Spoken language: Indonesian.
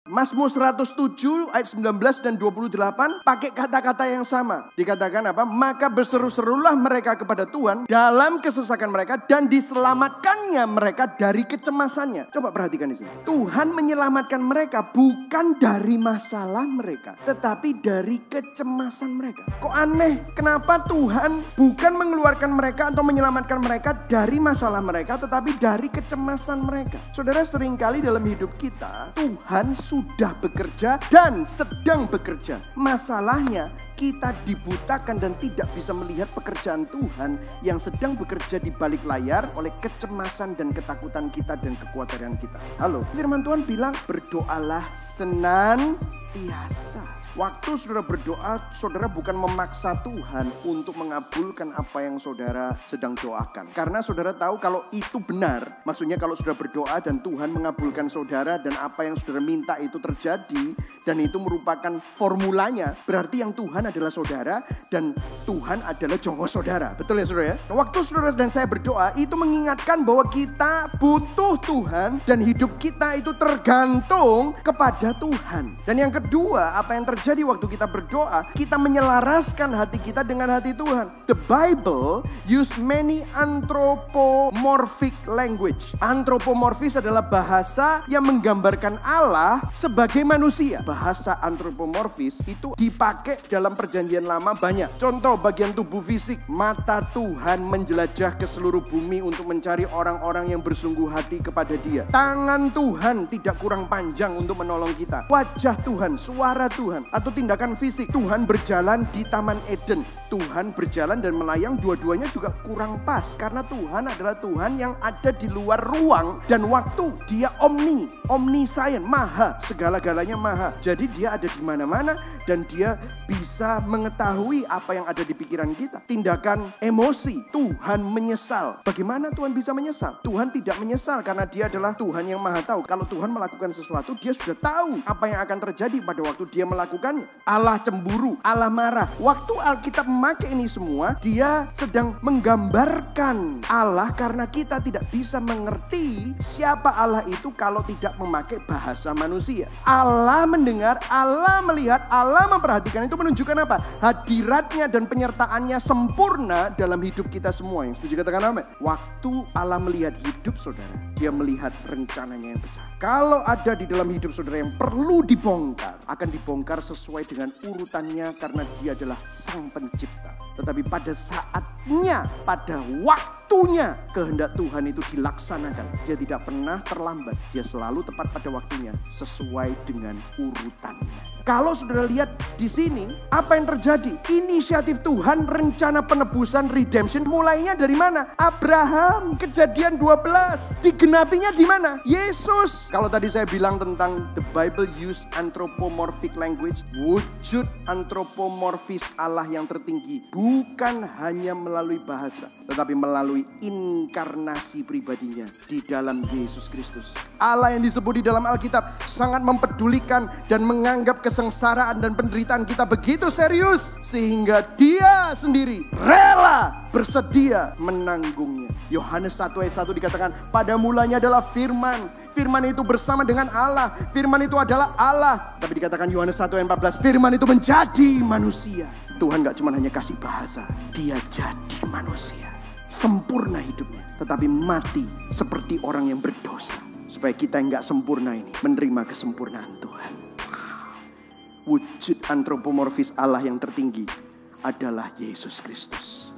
Mazmur 107 ayat 19 dan 28 pakai kata-kata yang sama. Dikatakan apa? Maka berseru-serulah mereka kepada Tuhan dalam kesesakan mereka dan diselamatkannya mereka dari kecemasannya. Coba perhatikan di sini. Tuhan menyelamatkan mereka bukan dari masalah mereka, tetapi dari kecemasan mereka. Kok aneh? Kenapa Tuhan bukan mengeluarkan mereka atau menyelamatkan mereka dari masalah mereka, tetapi dari kecemasan mereka? Saudara, seringkali dalam hidup kita Tuhan sudah bekerja dan sedang bekerja. Masalahnya kita dibutakan dan tidak bisa melihat pekerjaan Tuhan yang sedang bekerja di balik layar oleh kecemasan dan ketakutan kita dan kekhawatiran kita. Halo, firman Tuhan bilang berdoalah senantiasa. Waktu saudara berdoa, saudara bukan memaksa Tuhan untuk mengabulkan apa yang saudara sedang doakan. Karena saudara tahu kalau itu benar, maksudnya kalau saudara berdoa dan Tuhan mengabulkan saudara dan apa yang saudara minta itu terjadi, dan itu merupakan formulanya, berarti yang Tuhan adalah saudara dan Tuhan adalah jonggo saudara. Betul ya saudara ya? Waktu saudara dan saya berdoa, itu mengingatkan bahwa kita butuh Tuhan dan hidup kita itu tergantung kepada Tuhan. Dan yang kedua, apa yang terjadi waktu kita berdoa, kita menyelaraskan hati kita dengan hati Tuhan. The Bible use many anthropomorphic language. Anthropomorphis adalah bahasa yang menggambarkan Allah sebagai manusia. Bahasa anthropomorphis itu dipakai dalam perjanjian lama banyak. Contoh bagian tubuh fisik. Mata Tuhan menjelajah ke seluruh bumi untuk mencari orang-orang yang bersungguh hati kepada Dia. Tangan Tuhan tidak kurang panjang untuk menolong kita. Wajah Tuhan, suara Tuhan, atau tindakan fisik. Tuhan berjalan di Taman Eden. Tuhan berjalan dan melayang, dua-duanya juga kurang pas. Karena Tuhan adalah Tuhan yang ada di luar ruang dan waktu. Dia omniscient, maha, segala-galanya maha. Jadi dia ada di mana-mana dan dia bisa mengetahui apa yang ada di pikiran kita. Tindakan emosi, Tuhan menyesal. Bagaimana Tuhan bisa menyesal? Tuhan tidak menyesal karena dia adalah Tuhan yang maha tahu. Kalau Tuhan melakukan sesuatu, dia sudah tahu apa yang akan terjadi pada waktu dia melakukannya. Allah cemburu, Allah marah. Waktu Alkitab memakai ini semua, dia sedang menggambarkan Allah karena kita tidak bisa mengerti siapa Allah itu kalau tidak memakai bahasa manusia. Allah mendengar, Allah melihat, Allah memperhatikan, itu menunjukkan apa? Hadiratnya dan penyertaannya sempurna dalam hidup kita semua. Yang setuju katakan amin. Waktu Allah melihat hidup saudara, dia melihat rencananya yang besar. Kalau ada di dalam hidup saudara yang perlu dibongkar, akan dibongkar sesuai dengan urutannya karena dia adalah Sang Pencipta. Tetapi pada saatnya, pada waktunya, kehendak Tuhan itu dilaksanakan. Dia tidak pernah terlambat. Dia selalu tepat pada waktunya sesuai dengan urutannya. Kalau saudara lihat di sini, apa yang terjadi? Inisiatif Tuhan, rencana penebusan, redemption, mulainya dari mana? Abraham, Kejadian 12. Digenapinya di mana? Yesus. Kalau tadi saya bilang tentang the Bible use anthropomorphic language, wujud anthropomorphis Allah yang tertinggi bukan hanya melalui bahasa, tetapi melalui inkarnasi pribadinya di dalam Yesus Kristus. Allah yang disebut di dalam Alkitab sangat mempedulikan dan menganggap kesengsaraan dan penderitaan kita begitu serius sehingga Dia sendiri rela bersedia menanggungnya. Yohanes 1 ayat 1 dikatakan, pada mulanya adalah firman. Firman itu bersama dengan Allah. Firman itu adalah Allah. Tapi dikatakan Yohanes 1 ayat 14, firman itu menjadi manusia. Tuhan gak cuma hanya kasih bahasa, Dia jadi manusia. Sempurna hidupnya, tetapi mati seperti orang yang berdosa. Supaya kita yang gak sempurna ini menerima kesempurnaan Tuhan. Wujud anthropomorphis Allah yang tertinggi adalah Yesus Kristus.